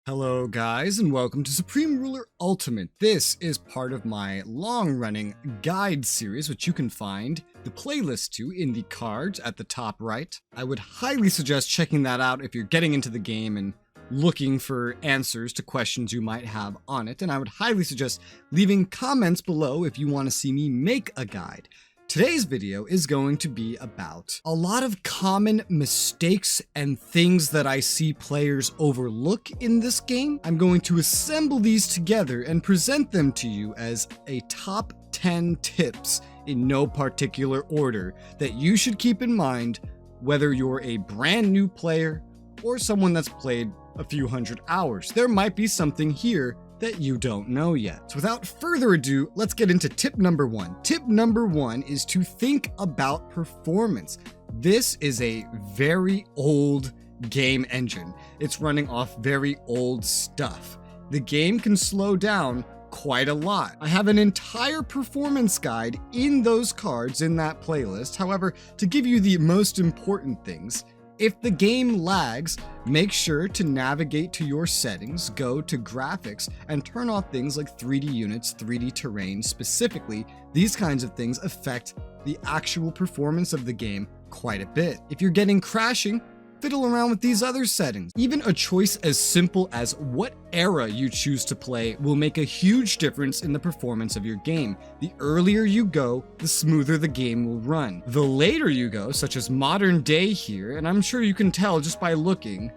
Hello guys, and welcome to Supreme Ruler Ultimate. This is part of my long-running guide series, which you can find the playlist to in the cards at the top right. I would highly suggest checking that out if you're getting into the game and looking for answers to questions you might have on it, and I would highly suggest leaving comments below if you want to see me make a guide. Today's video is going to be about a lot of common mistakes and things that I see players overlook in this game. I'm going to assemble these together and present them to you as a top 10 tips in no particular order that you should keep in mind whether you're a brand new player or someone that's played a few hundred hours. There might be something here that you don't know yet. So without further ado, let's get into tip number one. Tip number one is to think about performance. This is a very old game engine. It's running off very old stuff. The game can slow down quite a lot. I have an entire performance guide in those cards in that playlist. However, to give you the most important things, if the game lags, make sure to navigate to your settings, go to graphics, and turn off things like 3D units, 3D terrain. Specifically, these kinds of things affect the actual performance of the game quite a bit. If you're getting crashing, fiddle around with these other settings. Even a choice as simple as what era you choose to play will make a huge difference in the performance of your game. The earlier you go, the smoother the game will run. The later you go, such as modern day here, and I'm sure you can tell just by looking,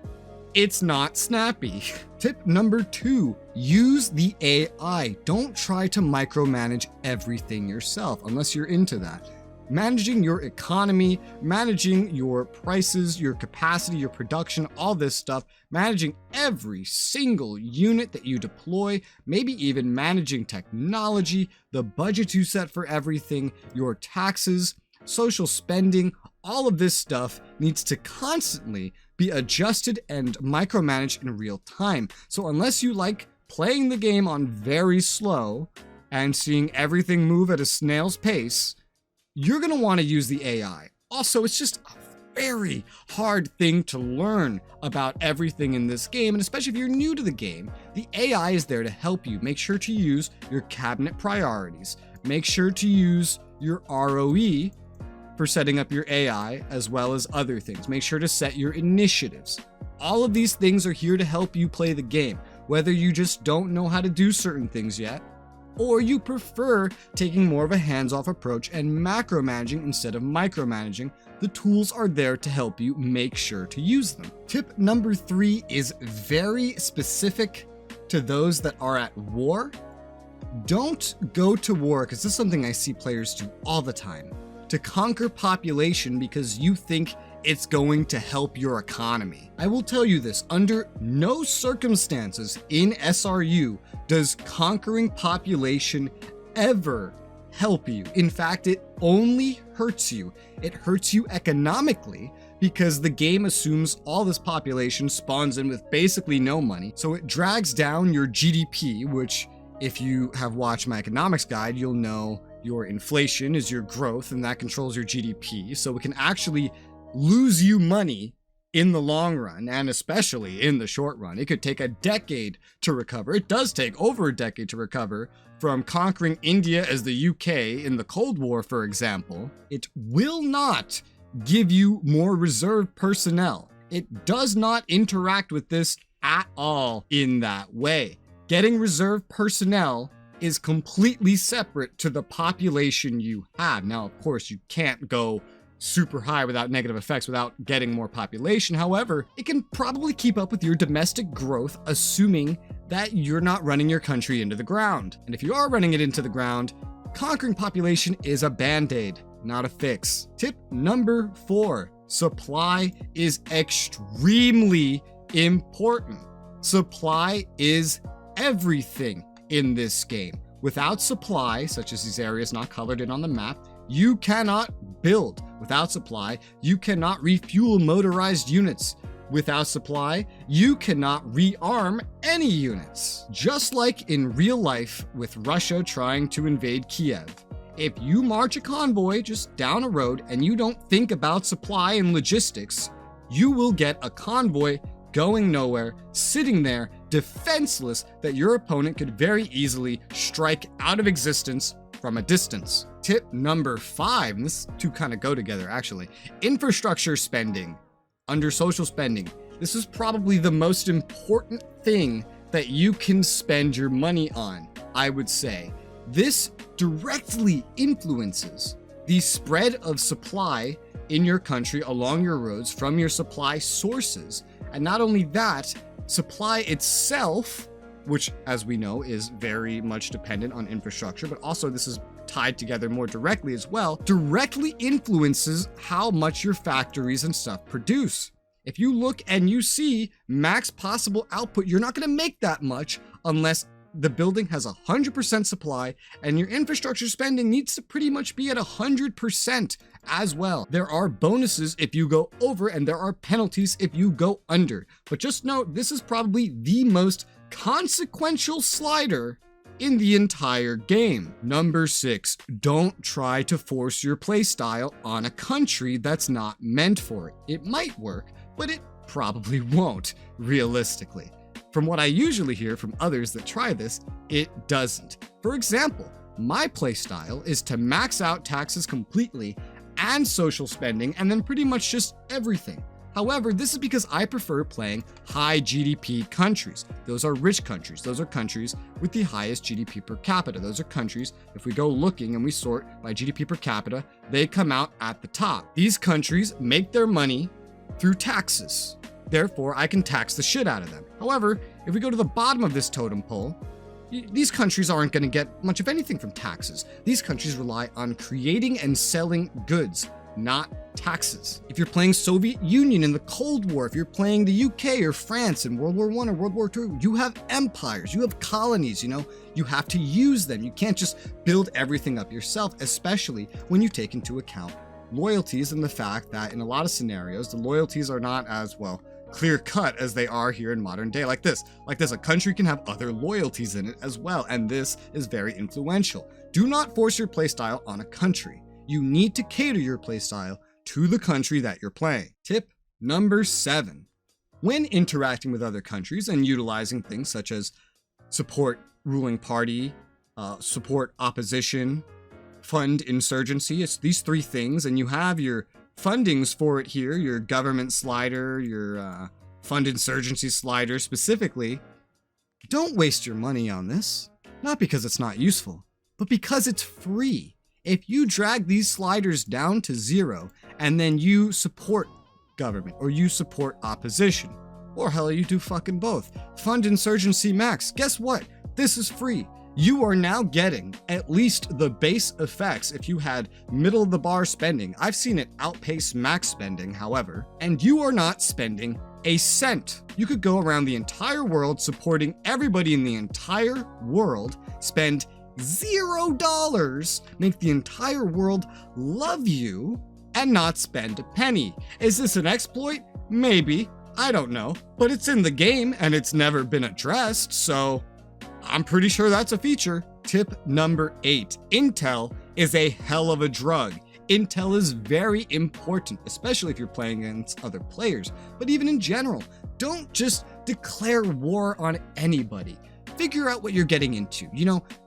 it's not snappy. Tip number two, use the AI. Don't try to micromanage everything yourself unless you're into that. Managing your economy, managing your prices, your capacity, your production, all this stuff, managing every single unit that you deploy, maybe even managing technology, the budget you set for everything, your taxes, social spending, all of this stuff needs to constantly be adjusted and micromanaged in real time. So unless you like playing the game on very slow and seeing everything move at a snail's pace, you're going to want to use the AI. Also, it's just a very hard thing to learn about everything in this game, and especially if you're new to the game, the AI is there to help you. Make sure to use your cabinet priorities. Make sure to use your ROE for setting up your AI, as well as other things. Make sure to set your initiatives. All of these things are here to help you play the game, whether you just don't know how to do certain things yet, or you prefer taking more of a hands-off approach and macro-managing instead of micromanaging. The tools are there to help you. Make sure to use them. Tip number three is very specific to those that are at war. Don't go to war, because this is something I see players do all the time, to conquer population because you think it's going to help your economy. I will tell you this, under no circumstances in SRU does conquering population ever help you. In fact, it only hurts you. It hurts you economically because the game assumes all this population spawns in with basically no money. So it drags down your GDP, which if you have watched my economics guide, you'll know your inflation is your growth and that controls your GDP. So it can actually lose you money in the long run, and especially in the short run. It could take a decade to recover. It does take over a decade to recover from conquering India as the UK in the Cold War, for example. It will not give you more reserve personnel. It does not interact with this at all in that way. Getting reserve personnel is completely separate to the population you have. Now, of course, you can't go super high without negative effects without getting more population. However, it can probably keep up with your domestic growth, assuming that you're not running your country into the ground. And if you are running it into the ground, conquering population is a band-aid, not a fix. Tip number four, supply is extremely important. Supply is everything in this game. Without supply, such as these areas not colored in on the map, you cannot build. Without supply, you cannot refuel motorized units. Without supply, you cannot rearm any units. Just like in real life with Russia trying to invade Kiev. If you march a convoy just down a road and you don't think about supply and logistics, you will get a convoy going nowhere, sitting there, defenseless that your opponent could very easily strike out of existence from a distance. Tip number 5, and this two kind of go together actually, infrastructure spending. Under social spending, this is probably the most important thing that you can spend your money on, I would say. This directly influences the spread of supply in your country along your roads from your supply sources. And not only that, supply itself, which as we know is very much dependent on infrastructure, but also this is tied together more directly as well, directly influences how much your factories and stuff produce. If you look and you see max possible output, you're not going to make that much unless the building has 100% supply, and your infrastructure spending needs to pretty much be at 100% as well. There are bonuses if you go over, and there are penalties if you go under. But just note, this is probably the most consequential slider in the entire game. Number 6, don't try to force your playstyle on a country that's not meant for it. It might work, but it probably won't, realistically. From what I usually hear from others that try this, it doesn't. For example, my playstyle is to max out taxes completely and social spending, and then pretty much just everything. However, this is because I prefer playing high GDP countries. Those are rich countries. Those are countries with the highest GDP per capita. Those are countries, if we go looking and we sort by GDP per capita, they come out at the top. These countries make their money through taxes. Therefore, I can tax the shit out of them. However, if we go to the bottom of this totem pole, these countries aren't going to get much of anything from taxes. These countries rely on creating and selling goods, not taxes. If you're playing Soviet Union in the Cold War, if you're playing the UK or France in World War I or World War II, you have empires, you have colonies, you have to use them. You can't just build everything up yourself, especially when you take into account loyalties and the fact that in a lot of scenarios, the loyalties are not as clear cut as they are here in modern day. Like this, a country can have other loyalties in it as well, and this is very influential. Do not force your playstyle on a country. You need to cater your playstyle to the country that you're playing. Tip number 7. When interacting with other countries and utilizing things such as support ruling party, support opposition, fund insurgency, it's these 3 things, and you have your fundings for it here, your government slider, your fund insurgency slider specifically. Don't waste your money on this, not because it's not useful, but because it's free. If you drag these sliders down to 0 and then you support government or you support opposition, or hell, you do fucking both, fund insurgency max, guess what? This is free. You are now getting at least the base effects if you had middle of the bar spending. I've seen it outpace max spending, however, and you are not spending a cent. You could go around the entire world supporting everybody in the entire world, spend $0, make the entire world love you, and not spend a penny. Is this an exploit? Maybe. I don't know. But it's in the game and it's never been addressed, so I'm pretty sure that's a feature. Tip number 8. Intel is a hell of a drug. Intel is very important, especially if you're playing against other players. But even in general, don't just declare war on anybody. Figure out what you're getting into.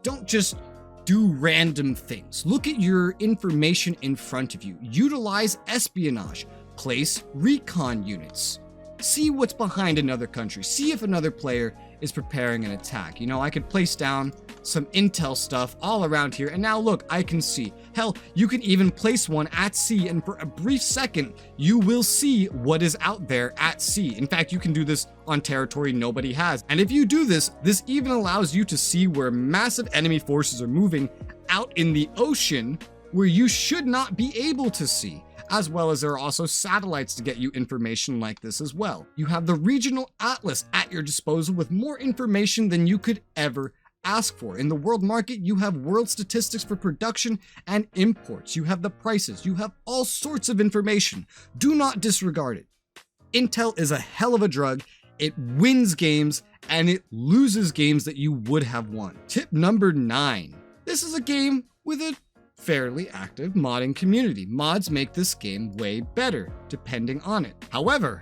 Don't just do random things. Look at your information in front of you. Utilize espionage. Place recon units. See what's behind another country. See if another player is preparing an attack. I could place down some intel stuff all around here, and now look, I can see. Hell, you can even place one at sea, and for a brief second, you will see what is out there at sea. In fact, you can do this on territory nobody has. And if you do this, this even allows you to see where massive enemy forces are moving out in the ocean where you should not be able to see. As well as there are also satellites to get you information like this as well. You have the regional atlas at your disposal with more information than you could ever ask for. In the world market, you have world statistics for production and imports. You have the prices. You have all sorts of information. Do not disregard it. Intel is a hell of a drug. It wins games and it loses games that you would have won. Tip number 9. This is a game with a fairly active modding community. Mods make this game way better, depending on it. However,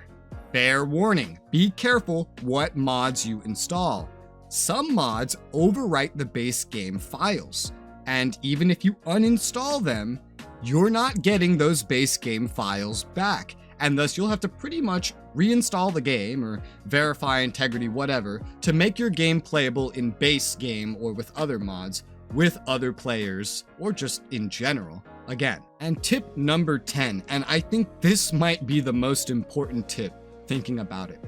Fair warning, be careful what mods you install. Some mods overwrite the base game files, and even if you uninstall them, you're not getting those base game files back, and thus you'll have to pretty much reinstall the game or verify integrity, whatever, to make your game playable in base game or with other mods, with other players, or just in general, again. And tip number 10, and I think this might be the most important tip thinking about it,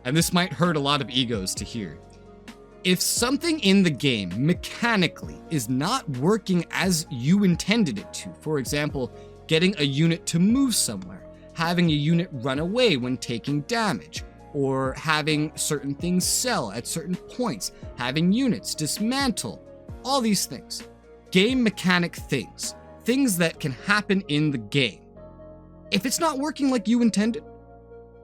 and this might hurt a lot of egos to hear. If something in the game mechanically is not working as you intended it to, for example, getting a unit to move somewhere, having a unit run away when taking damage, or having certain things sell at certain points, having units dismantle, all these things, game mechanic things that can happen in the game. If it's not working like you intended,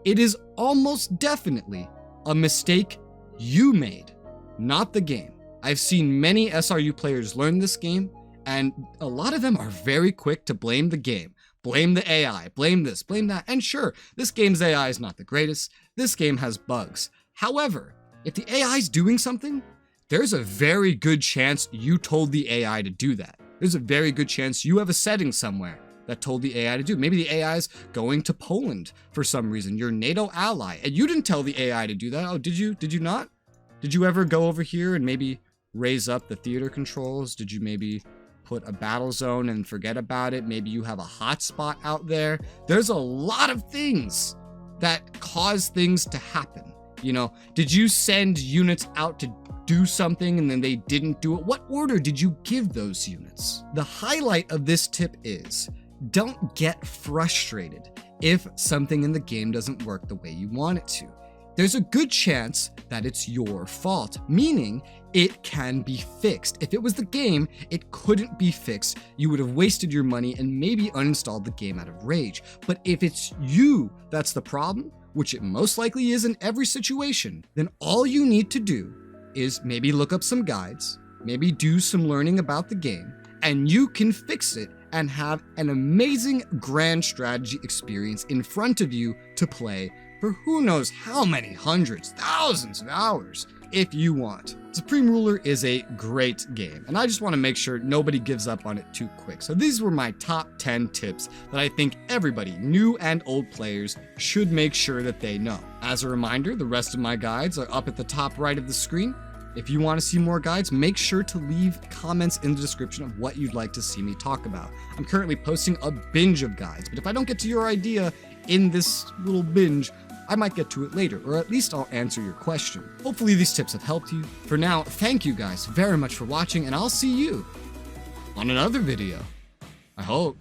it is almost definitely a mistake you made, not the game. I've seen many SRU players learn this game, and a lot of them are very quick to blame the game, blame the AI, blame this, blame that, and sure, this game's AI is not the greatest, this game has bugs. However, if the AI is doing something, there's a very good chance you told the AI to do that. There's a very good chance you have a setting somewhere that told the AI to do. Maybe the AI is going to Poland for some reason, your NATO ally, and you didn't tell the AI to do that. Oh, did you? Did you not? Did you ever go over here and maybe raise up the theater controls? Did you maybe put a battle zone and forget about it? Maybe you have a hotspot out there. There's a lot of things that cause things to happen. You know, did you send units out to do something and then they didn't do it? What order did you give those units? The highlight of this tip is, don't get frustrated if something in the game doesn't work the way you want it to. There's a good chance that it's your fault, meaning it can be fixed. If it was the game, it couldn't be fixed. You would have wasted your money and maybe uninstalled the game out of rage. But if it's you that's the problem, which it most likely is in every situation, then all you need to do is maybe look up some guides, maybe do some learning about the game, and you can fix it and have an amazing grand strategy experience in front of you to play for who knows how many hundreds, thousands of hours if you want. Supreme Ruler is a great game, and I just want to make sure nobody gives up on it too quick. So these were my top 10 tips that I think everybody, new and old players, should make sure that they know. As a reminder, the rest of my guides are up at the top right of the screen. If you want to see more guides, make sure to leave comments in the description of what you'd like to see me talk about. I'm currently posting a binge of guides, but if I don't get to your idea in this little binge, I might get to it later, or at least I'll answer your question. Hopefully these tips have helped you. For now, thank you guys very much for watching, and I'll see you on another video. I hope.